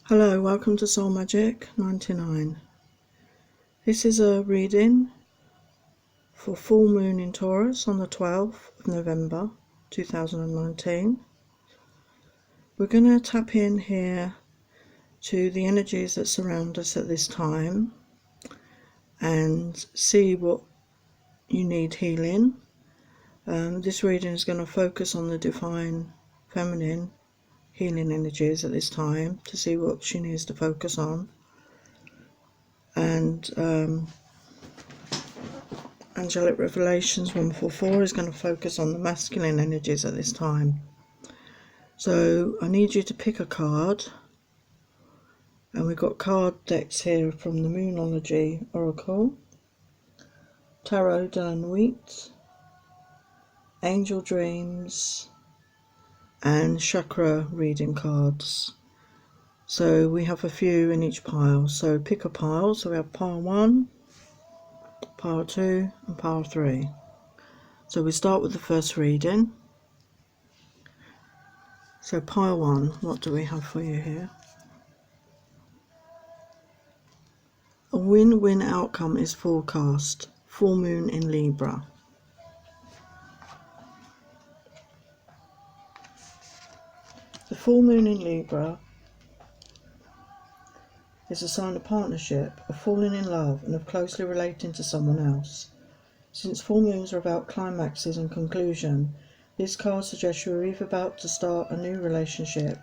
Hello, welcome to Soul Magic 99. This is a reading for full moon in Taurus on the 12th of November 2019. We're going to tap in here to the energies that surround us at this time and see what you need healing. This reading is going to focus on the divine feminine healing energies at this time to see what she needs to focus on. And Angelic Revelations 144 is going to focus on the masculine energies at this time. So I need you to pick a card, and we've got card decks here from the Moonology Oracle, Tarot de la Nuit, Angel Dreams, and Chakra reading cards. So we have a few in each pile, so pick a pile. So we have pile 1, pile 2 and pile 3. So we start with the first reading. So pile 1, what do we have for you here? A win-win outcome is forecast. Full moon in Libra. The full moon in Libra is a sign of partnership, of falling in love and of closely relating to someone else. Since full moons are about climaxes and conclusion, this card suggests you are either about to start a new relationship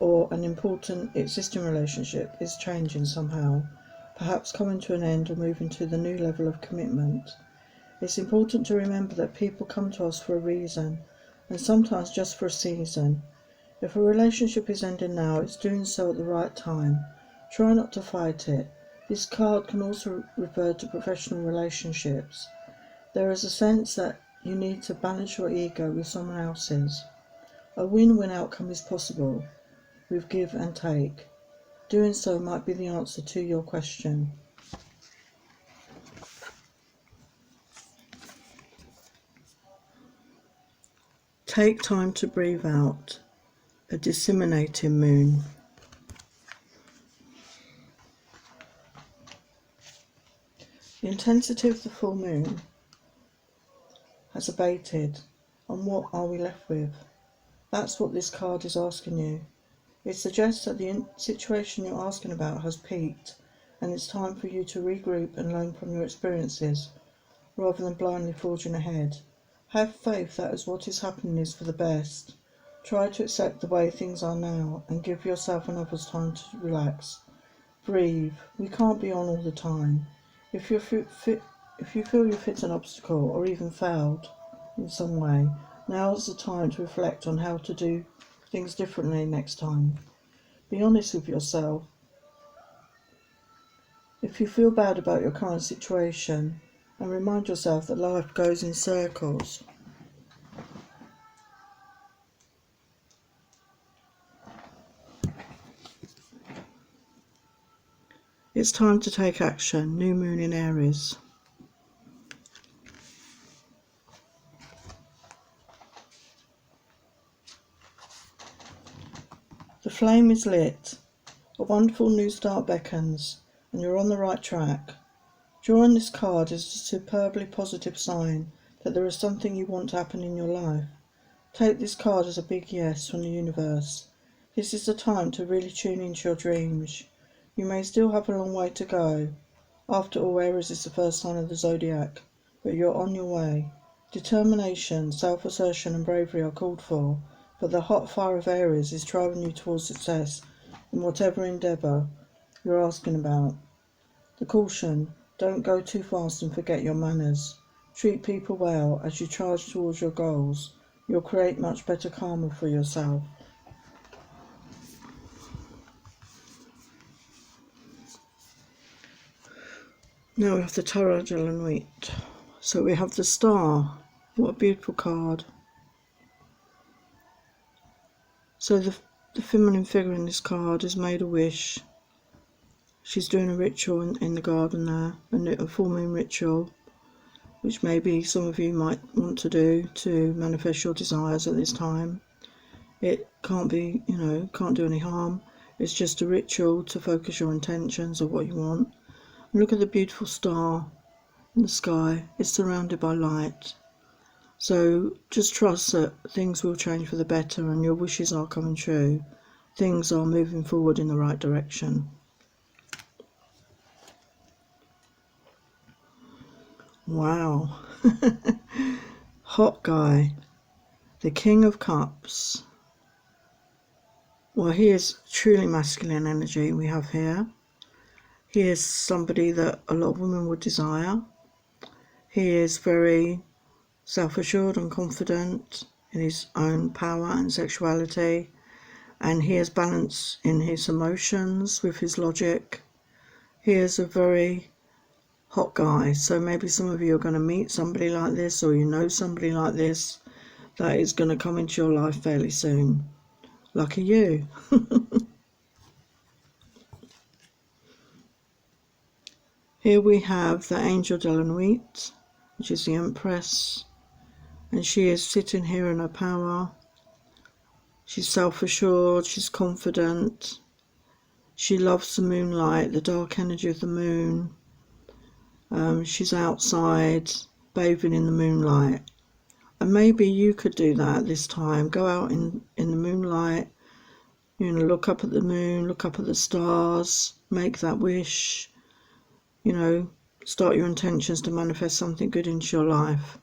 or an important existing relationship is changing somehow, perhaps coming to an end or moving to the new level of commitment. It's important to remember that people come to us for a reason, and sometimes just for a season. If a relationship is ending now, it's doing so at the right time. Try not to fight it. This card can also refer to professional relationships. There is a sense that you need to balance your ego with someone else's. A win-win outcome is possible, with give and take. Doing so might be the answer to your question. Take time to breathe out. A disseminating moon. The intensity of the full moon has abated, and what are we left with? That's what this card is asking you. It suggests that the situation you're asking about has peaked, and it's time for you to regroup and learn from your experiences, rather than blindly forging ahead. Have faith that as what is happening is for the best. Try to accept the way things are now, and give yourself and others time to relax. Breathe. We can't be on all the time. If you feel you've hit an obstacle or even failed in some way, now's the time to reflect on how to do things differently next time. Be honest with yourself. If you feel bad about your current situation, and remind yourself that life goes in circles. It's time to take action. New moon in Aries. The flame is lit. A wonderful new start beckons, and you're on the right track. Drawing this card is a superbly positive sign that there is something you want to happen in your life. Take this card as a big yes from the universe. This is the time to really tune into your dreams. You may still have a long way to go. After all, Aries is the first sign of the zodiac, but you're on your way. Determination, self-assertion and bravery are called for, but the hot fire of Aries is driving you towards success in whatever endeavour you're asking about. The caution, don't go too fast and forget your manners. Treat people well as you charge towards your goals. You'll create much better karma for yourself. Now we have the Tarot de la Nuit. So we have the Star. What a beautiful card. So the feminine figure in this card has made a wish. She's doing a ritual in the garden there, a full moon ritual, which maybe some of you might want to do to manifest your desires at this time. It can't be, can't do any harm. It's just a ritual to focus your intentions of what you want. And look at the beautiful star in the sky. It's surrounded by light. So just trust that things will change for the better and your wishes are coming true. Things are moving forward in the right direction. Wow. Hot guy. The King of Cups. Well, he is truly masculine energy we have here. He is somebody that a lot of women would desire. He is very self-assured and confident in his own power and sexuality, and he has balance in his emotions with his logic. He is a very hot guy, so maybe some of you are going to meet somebody like this, or you know somebody like this that is going to come into your life fairly soon. Lucky you. Here we have the Angel de la Nuit, which is the Empress, and she is sitting here in her power. She's self-assured, she's confident, she loves the moonlight, the dark energy of the moon. She's outside bathing in the moonlight, and maybe you could do that this time. Go out in the moonlight, look up at the moon, look up at the stars, make that wish, start your intentions to manifest something good into your life,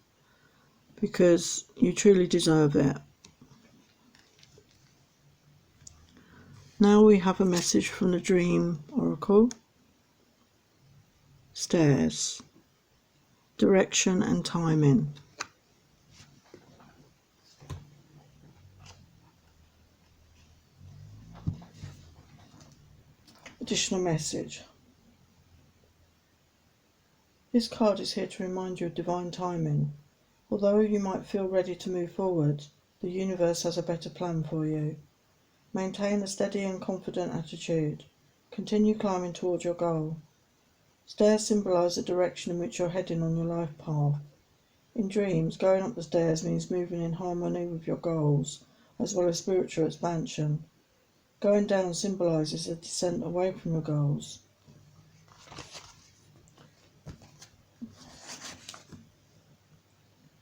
because you truly deserve it. Now we have a message from the Dream Oracle. Stairs. Direction and timing. Additional message. This card is here to remind you of divine timing. Although you might feel ready to move forward, the universe has a better plan for you. Maintain a steady and confident attitude. Continue climbing towards your goal. Stairs symbolise the direction in which you're heading on your life path. In dreams, going up the stairs means moving in harmony with your goals, as well as spiritual expansion. Going down symbolises a descent away from your goals.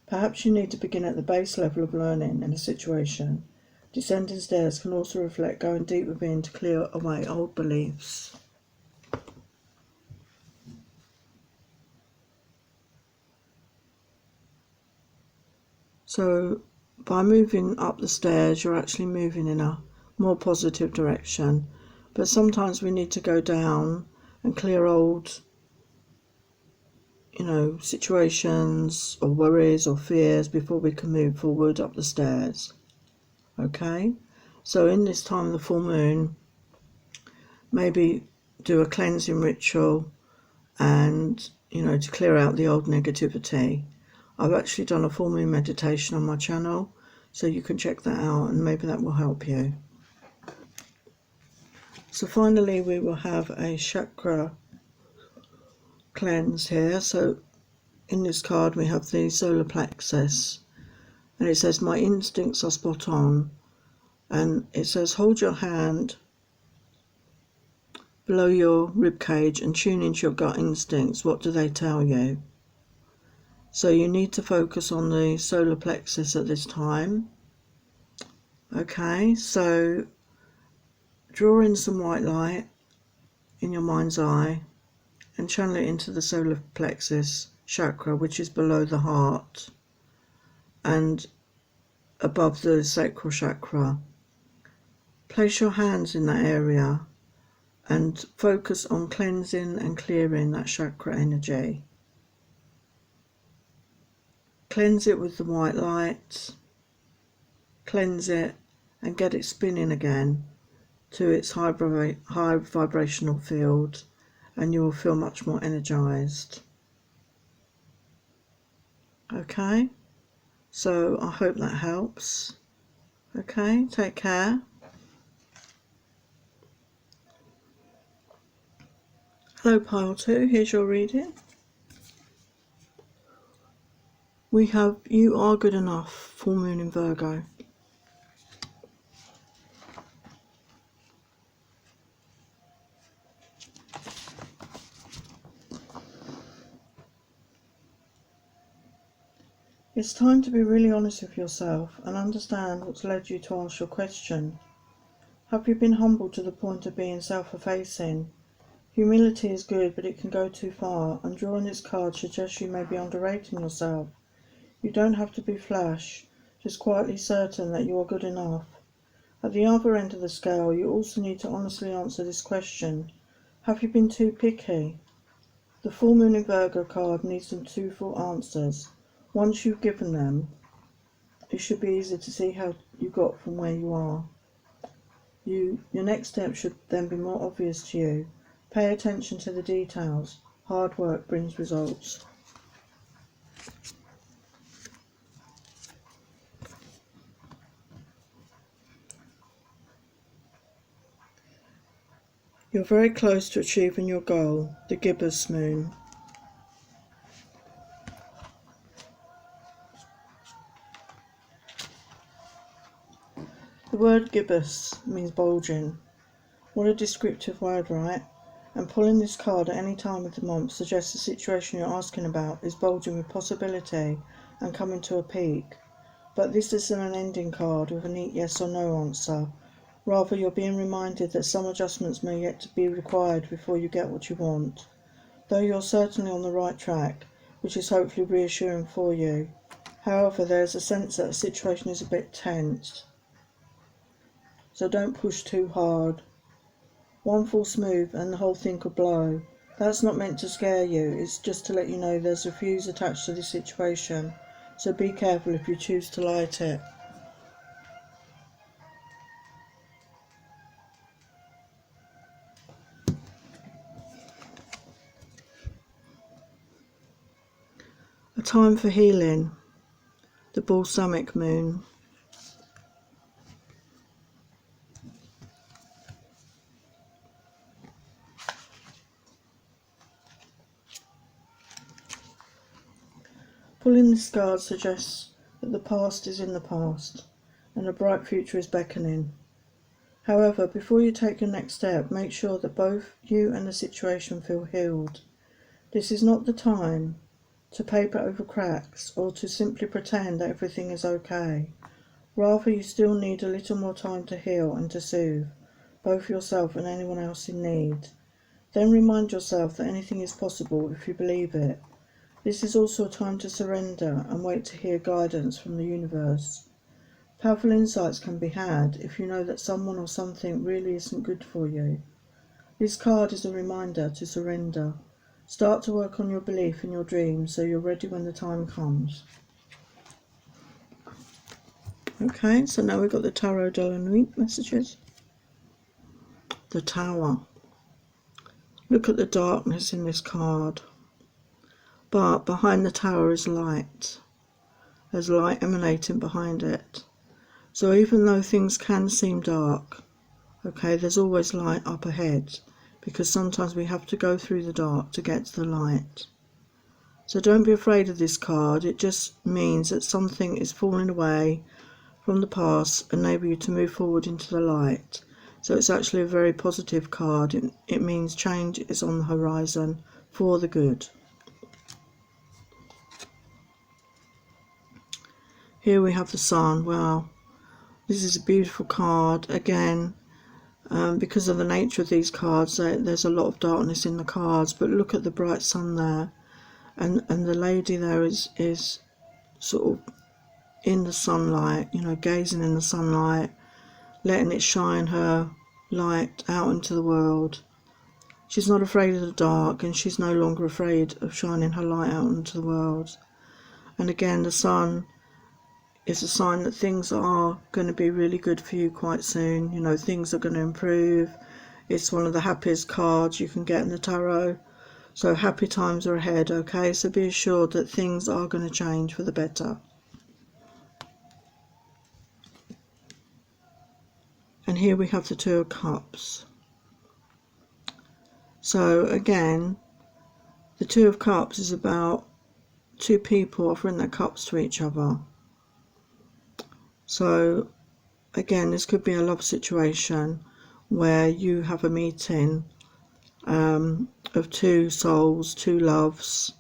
Perhaps you need to begin at the base level of learning in a situation. Descending stairs can also reflect going deep within to clear away old beliefs. So by moving up the stairs, you're actually moving in a more positive direction. But sometimes we need to go down and clear old situations or worries or fears before we can move forward up the stairs. Okay, so in this time of the full moon, maybe do a cleansing ritual and to clear out the old negativity. I've actually done a full moon meditation on my channel, so you can check that out and maybe that will help you. So finally we will have a chakra cleanse here. So in this card we have the solar plexus, and it says my instincts are spot on, and it says hold your hand below your rib cage and tune into your gut instincts. What do they tell you? So you need to focus on the solar plexus at this time. Okay, so draw in some white light in your mind's eye and channel it into the solar plexus chakra, which is below the heart and above the sacral chakra. Place your hands in that area and focus on cleansing and clearing that chakra energy. Cleanse it with the white light, cleanse it and get it spinning again to its high vibrational field, and you will feel much more energized. Okay, so I hope that helps. Okay, take care. Hello pile 2, here's your reading. We have You Are Good Enough, full moon in Virgo. It's time to be really honest with yourself and understand what's led you to ask your question. Have you been humble to the point of being self-effacing? Humility is good, but it can go too far, and drawing this card suggests you may be underrating yourself. You don't have to be flash, just quietly certain that you are good enough. At the other end of the scale, you also need to honestly answer this question. Have you been too picky? The full moon in Virgo card needs some truthful answers. Once you've given them, it should be easy to see how you got from where you are. Your next step should then be more obvious to you. Pay attention to the details. Hard work brings results. You're very close to achieving your goal, the gibbous moon. The word gibbous means bulging. What a descriptive word, right? And pulling this card at any time of the month suggests the situation you're asking about is bulging with possibility and coming to a peak. But this isn't an ending card with a neat yes or no answer. Rather, you're being reminded that some adjustments may yet to be required before you get what you want. Though you're certainly on the right track, which is hopefully reassuring for you. However, there's a sense that the situation is a bit tense. So don't push too hard. One false move and the whole thing could blow. That's not meant to scare you, it's just to let you know there's a fuse attached to this situation. So be careful if you choose to light it. A time for healing. The balsamic moon. Pulling this card suggests that the past is in the past and a bright future is beckoning. However, before you take your next step, make sure that both you and the situation feel healed. This is not the time to paper over cracks or to simply pretend that everything is okay. Rather, you still need a little more time to heal and to soothe, both yourself and anyone else in need. Then remind yourself that anything is possible if you believe it. This is also a time to surrender and wait to hear guidance from the universe. Powerful insights can be had if you know that someone or something really isn't good for you. This card is a reminder to surrender. Start to work on your belief in your dreams so you're ready when the time comes. Okay, so now we've got the Tarot de la Nuit messages. The Tower. Look at the darkness in this card. But behind the tower is light. There's light emanating behind it. So even though things can seem dark, okay, there's always light up ahead, because sometimes we have to go through the dark to get to the light. So don't be afraid of this card. It just means that something is falling away from the past, enable you to move forward into the light. So it's actually a very positive card. It means change is on the horizon for the good. Here we have the Sun. Wow, this is a beautiful card. Again, because of the nature of these cards, there's a lot of darkness in the cards, but look at the bright sun there, and the lady there is sort of in the sunlight, you know, gazing in the sunlight, letting it shine her light out into the world. She's not afraid of the dark, and she's no longer afraid of shining her light out into the world. And again, the sun is a sign that things are going to be really good for you quite soon. You know, things are going to improve. It's one of the happiest cards you can get in the tarot. So happy times are ahead, okay? So be assured that things are going to change for the better. And here we have the Two of Cups. So again, the Two of Cups is about two people offering their cups to each other. So again, this could be a love situation where you have a meeting of two souls, two loves.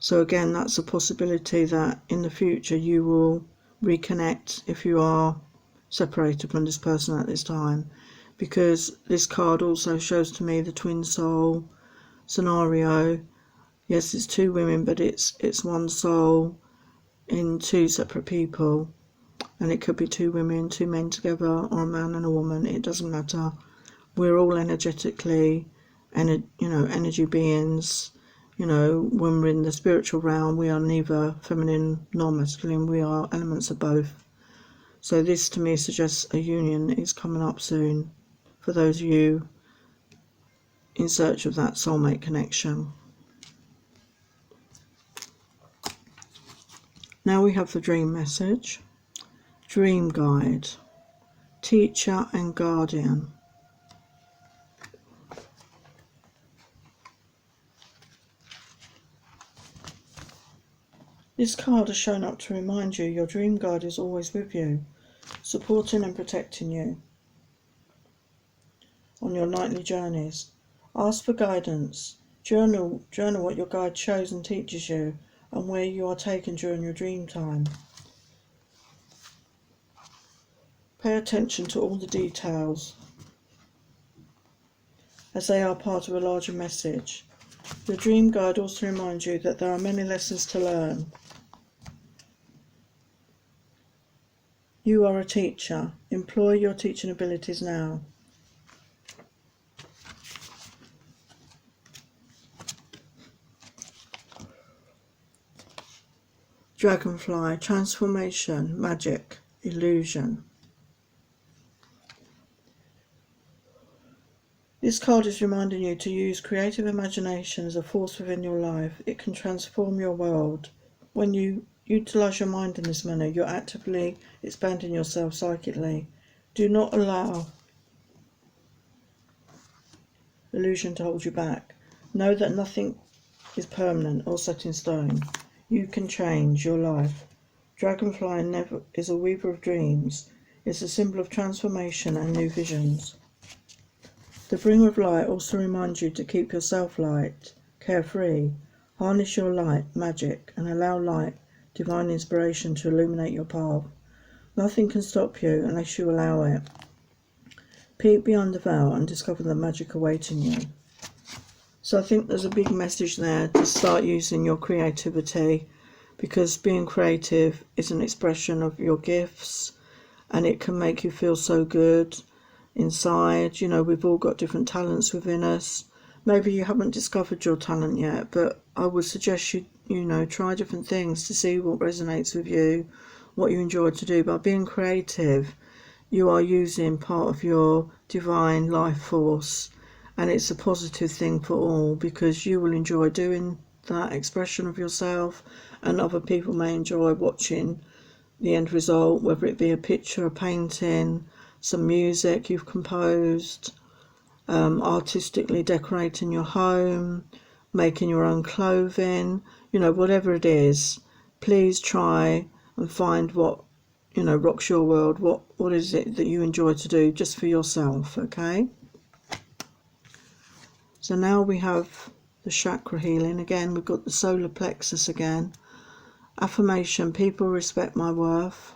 So again, that's a possibility that in the future you will reconnect if you are separated from this person at this time, because this card also shows to me the twin soul scenario. Yes, it's two women, but it's one soul in two separate people, and it could be two women, two men together, or a man and a woman. It doesn't matter. We're all energetically, energy beings. When we're in the spiritual realm, we are neither feminine nor masculine. We are elements of both. So this to me suggests a union is coming up soon for those of you in search of that soulmate connection. Now we have the dream message. Dream guide, teacher and guardian. This card has shown up to remind you your dream guide is always with you, supporting and protecting you on your nightly journeys. Ask for guidance. Journal what your guide shows and teaches you, and where you are taken during your dream time. Pay attention to all the details, as they are part of a larger message. The dream guide also reminds you that there are many lessons to learn. You are a teacher. Employ your teaching abilities now. Dragonfly, transformation, magic, illusion. This card is reminding you to use creative imagination as a force within your life. It can transform your world. When you utilize your mind in this manner, you're actively expanding yourself psychically. Do not allow illusion to hold you back. Know that nothing is permanent or set in stone. You can change your life. Dragonfly never is a weaver of dreams. It's a symbol of transformation and new visions. The bringer of light also reminds you to keep yourself light, carefree. Harness your light, magic, and allow light, divine inspiration to illuminate your path. Nothing can stop you unless you allow it. Peek beyond the veil and discover the magic awaiting you. So I think there's a big message there to start using your creativity, because being creative is an expression of your gifts, and it can make you feel so good inside. We've all got different talents within us. Maybe you haven't discovered your talent yet, but I would suggest you try different things to see what resonates with you, what you enjoy to do. By being creative, you are using part of your divine life force, and it's a positive thing for all, because you will enjoy doing that expression of yourself, and other people may enjoy watching the end result, whether it be a picture, a painting, some music you've composed, artistically decorating your home, making your own clothing, whatever it is. Please try and find what rocks your world. What is it that you enjoy to do just for yourself, okay? So now we have the chakra healing. Again, we've got the solar plexus again. Affirmation, people respect my worth.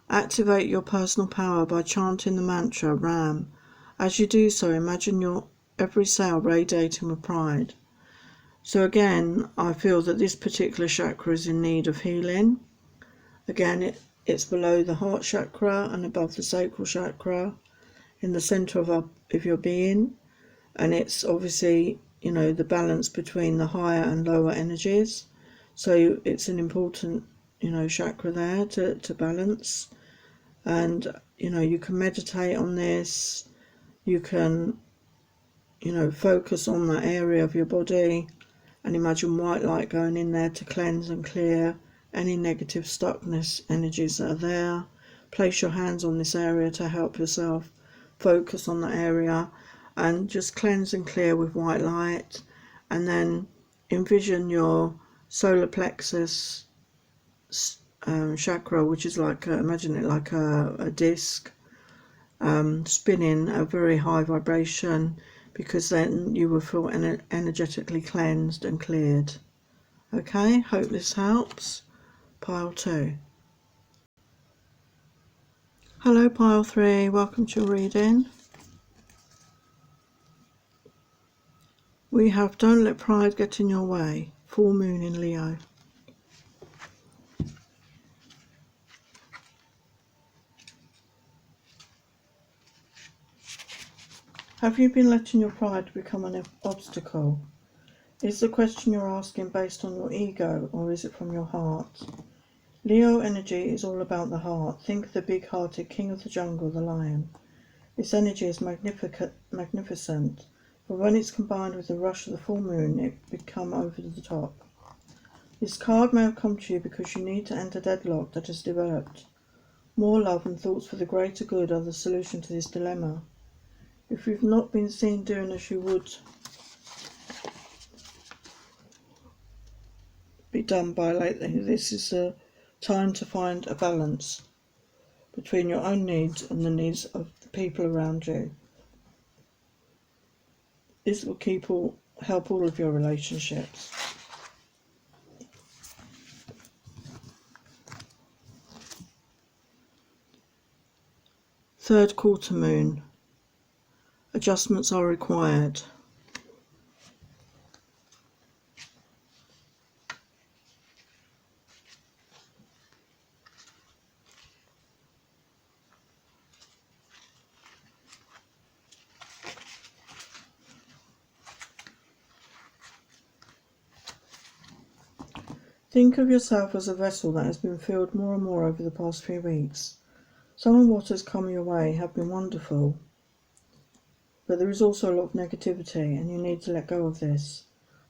Activate your personal power by chanting the mantra Ram. As you do so, imagine your every cell radiating with pride. So again, I feel that this particular chakra is in need of healing. Again, it's below the heart chakra and above the sacral chakra, in the centre of your being, and it's obviously the balance between the higher and lower energies. So it's an important chakra there to balance. And you can meditate on this. You can focus on that area of your body and imagine white light going in there to cleanse and clear any negative stuckness energies that are there. Place your hands on this area to help yourself focus on that area and just cleanse and clear with white light. And then envision your solar plexus chakra, which is imagine it like a disc, spinning a very high vibration, because then you will feel energetically cleansed and cleared. Okay, hope this helps. Pile 2. Hello Pile 3, welcome to your reading. We have Don't Let Pride Get in Your Way, full moon in Leo. Have you been letting your pride become an obstacle? Is the question you're asking based on your ego, or is it from your heart? Leo energy is all about the heart. Think of the big-hearted king of the jungle, the lion. Its energy is magnificent, but when it's combined with the rush of the full moon, it becomes over the top. This card may have come to you because you need to end a deadlock that has developed. More love and thoughts for the greater good are the solution to this dilemma. If you've not been seen doing as you would be done by lately, this is a time to find a balance between your own needs and the needs of the people around you. This will help all of your relationships. Third quarter moon. Adjustments are required. Think of yourself as a vessel that has been filled more and more over the past few weeks. Some of what has come your way have been wonderful, but there is also a lot of negativity, and you need to let go of this.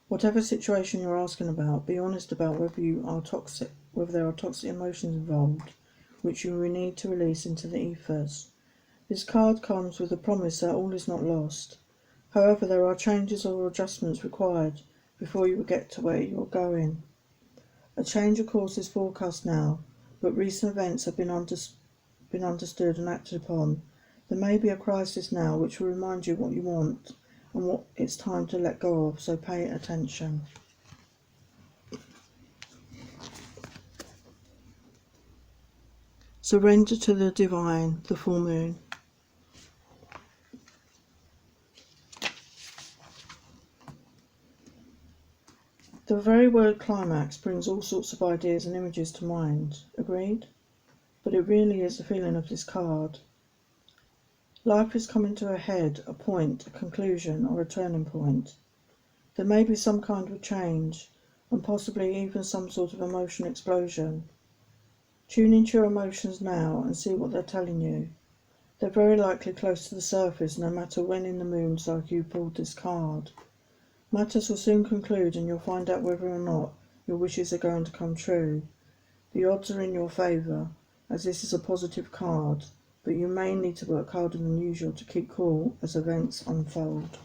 Whatever situation you're asking about, be honest about whether there are toxic emotions involved, which you will need to release into the ethers. This card comes with a promise that all is not lost. However, there are changes or adjustments required before you will get to where you're going. A change of course is forecast now, but recent events have been understood and acted upon. There may be a crisis now which will remind you what you want and what it's time to let go of, so pay attention. Surrender to the divine, the full moon. The very word climax brings all sorts of ideas and images to mind, agreed? But it really is the feeling of this card. Life is coming to a head, a point, a conclusion, or a turning point. There may be some kind of change, and possibly even some sort of emotional explosion. Tune into your emotions now and see what they're telling you. They're very likely close to the surface, no matter when in the moon cycle you pulled this card. Matters will soon conclude and you'll find out whether or not your wishes are going to come true. The odds are in your favour, as this is a positive card, but you may need to work harder than usual to keep cool as events unfold.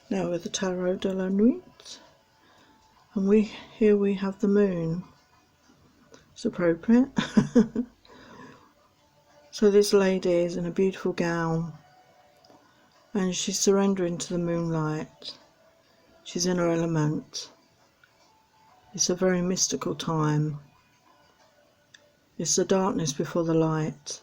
Now with the Tarot de la Nuit, and here we have the moon. It's appropriate. So this lady is in a beautiful gown, and she's surrendering to the moonlight. She's in her element. It's a very mystical time. It's the darkness before the light.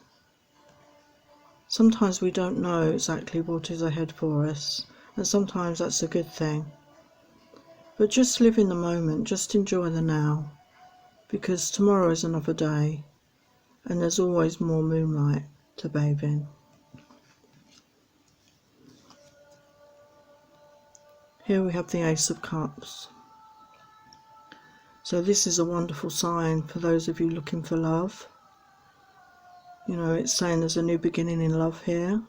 Sometimes we don't know exactly what is ahead for us, and sometimes that's a good thing. But just live in the moment, just enjoy the now, because tomorrow is another day, and there's always more moonlight to bathe in. Here we have the Ace of Cups. So this is a wonderful sign for those of you looking for love. You know, it's saying there's a new beginning in love here.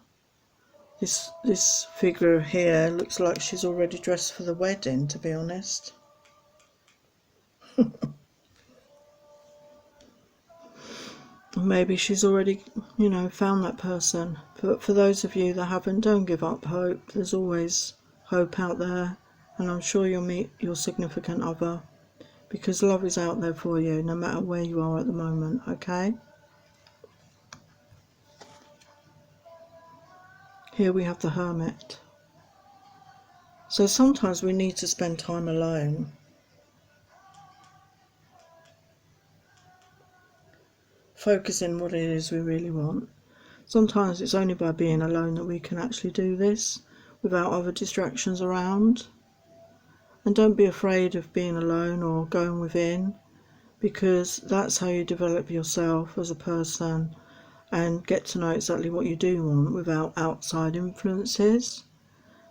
This figure here looks like she's already dressed for the wedding, to be honest. Maybe she's already, found that person. But for those of you that haven't, don't give up hope. There's always hope out there, and I'm sure you'll meet your significant other, because love is out there for you, no matter where you are at the moment, okay? Here we have the Hermit. So sometimes we need to spend time alone. Focusing what it is we really want. Sometimes it's only by being alone that we can actually do this without other distractions around. And don't be afraid of being alone or going within, because that's how you develop yourself as a person and get to know exactly what you do want without outside influences.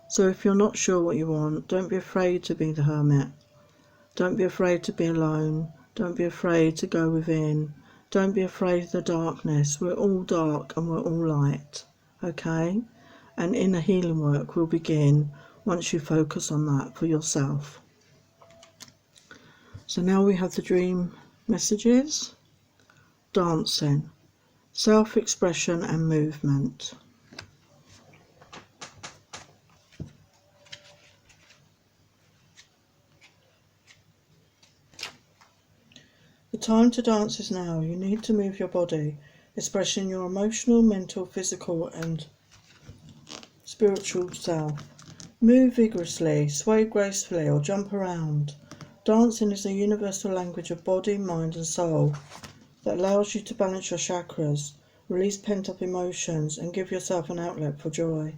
So if you're not sure what you want, don't be afraid to be the hermit. Don't be afraid to be alone. Don't be afraid to go within. Don't be afraid of the darkness. We're all dark and we're all light, okay? And inner healing work will begin once you focus on that for yourself. So now we have the dream messages. Dancing, self-expression and movement. The time to dance is now. You need to move your body, expressing your emotional, mental, physical and spiritual self. Move vigorously, sway gracefully or jump around. Dancing is a universal language of body, mind and soul that allows you to balance your chakras, release pent-up emotions and give yourself an outlet for joy.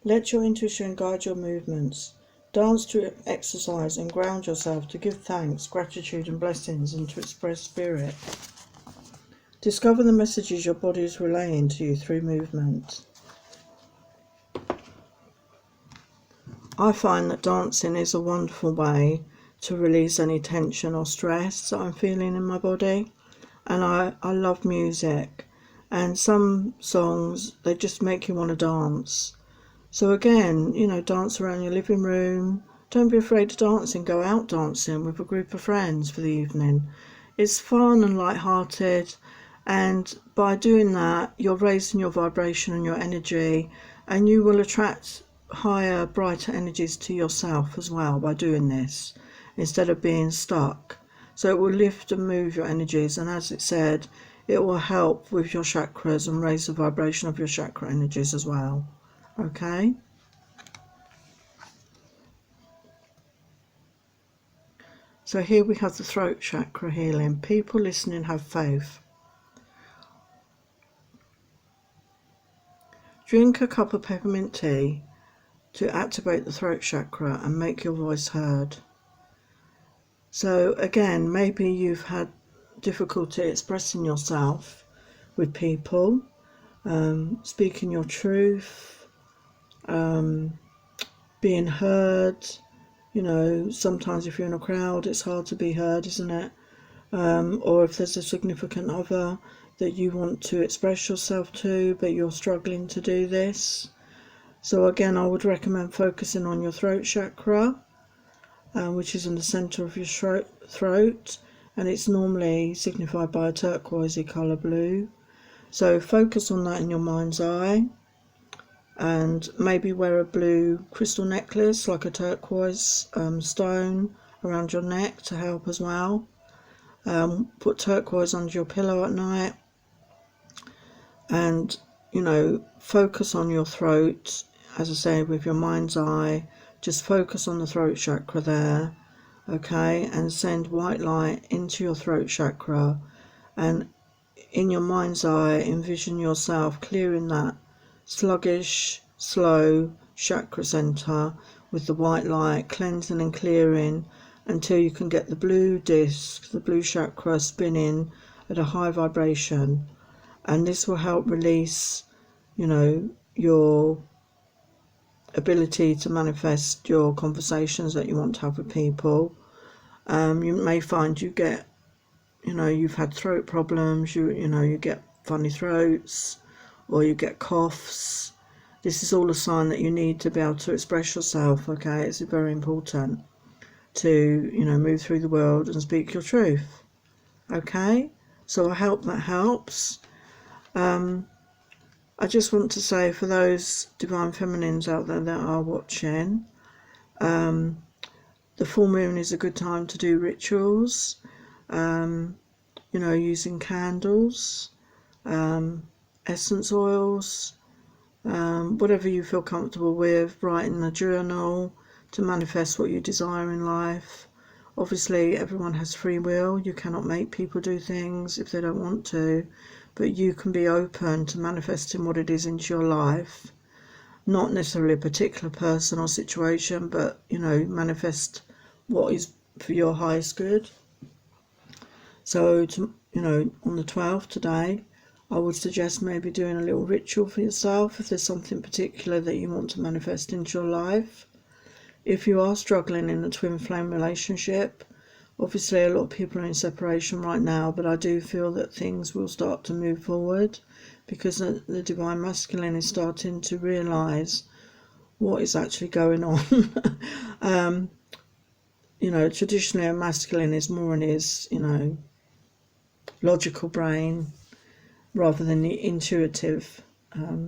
Let your intuition guide your movements. Dance to exercise and ground yourself to give thanks, gratitude and blessings and to express spirit. Discover the messages your body is relaying to you through movement. I find that dancing is a wonderful way to release any tension or stress that I'm feeling in my body. And I love music. And some songs, they just make you want to dance. So again, dance around your living room. Don't be afraid of dancing. Go out dancing with a group of friends for the evening. It's fun and light-hearted, and by doing that, you're raising your vibration and your energy, and you will attract higher, brighter energies to yourself as well by doing this, instead of being stuck. So it will lift and move your energies, and as it said, it will help with your chakras and raise the vibration of your chakra energies as well. Okay, so here we have the throat chakra healing. People listening, have faith. Drink a cup of peppermint tea to activate the throat chakra and make your voice heard. So again, maybe you've had difficulty expressing yourself with people, speaking your truth, being heard. Sometimes if you're in a crowd, it's hard to be heard, isn't it? Or if there's a significant other that you want to express yourself to, but you're struggling to do this. So again, I would recommend focusing on your throat chakra, which is in the center of your throat, and it's normally signified by a turquoisey color blue. So focus on that in your mind's eye, and maybe wear a blue crystal necklace like a turquoise stone around your neck to help as well. Put turquoise under your pillow at night, and focus on your throat. As I say, with your mind's eye, just focus on the throat chakra there, okay, and send white light into your throat chakra, and in your mind's eye envision yourself clearing that sluggish, slow chakra center with the white light, cleansing and clearing until you can get the blue disc, the blue chakra, spinning at a high vibration. And this will help release, your ability to manifest your conversations that you want to have with people. You may find you get, you've had throat problems, you get funny throats, or you get coughs. This is all a sign that you need to be able to express yourself, okay? It's very important to, move through the world and speak your truth, okay? So I hope that helps. I just want to say, for those divine feminines out there that are watching, the full moon is a good time to do rituals, using candles, essence oils, whatever you feel comfortable with, writing a journal, to manifest what you desire in life. Obviously, everyone has free will. You cannot make people do things if they don't want to, but you can be open to manifesting what it is into your life. Not necessarily a particular person or situation, but, manifest what is for your highest good. So, on the 12th today, I would suggest maybe doing a little ritual for yourself if there's something particular that you want to manifest into your life. If you are struggling in a twin flame relationship, obviously a lot of people are in separation right now, but I do feel that things will start to move forward because the divine masculine is starting to realise what is actually going on. Traditionally a masculine is more in his, logical brain rather than the intuitive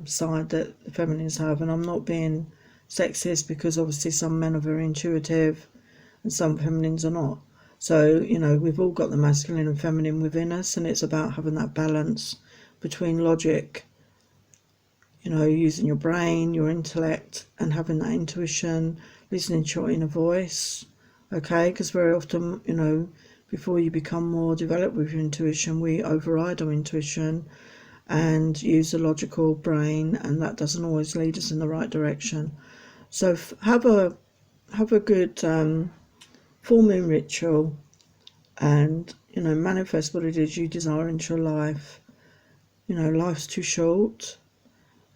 side that the feminines have. And I'm not being sexist because obviously some men are very intuitive and some feminines are not. So, we've all got the masculine and feminine within us, and it's about having that balance between logic, using your brain, your intellect, and having that intuition, listening to your inner voice, okay? Because very often, before you become more developed with your intuition, we override our intuition and use the logical brain, and that doesn't always lead us in the right direction. So have a good full moon ritual, and manifest what it is you desire into your life. Life's too short,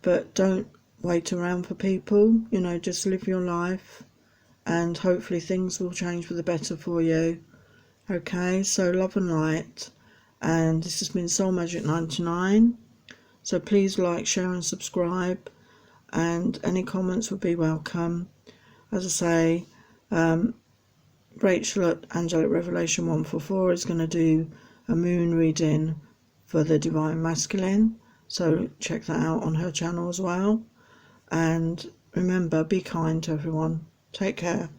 but don't wait around for people. Just live your life, and hopefully things will change for the better for you. Okay, so love and light, and this has been Soul Magic 99. So please like, share and subscribe, and any comments would be welcome. As I say, Rachel at Angelic Revelation 144 is going to do a moon reading for the Divine Masculine, so check that out on her channel as well. And remember, be kind to everyone. Take care.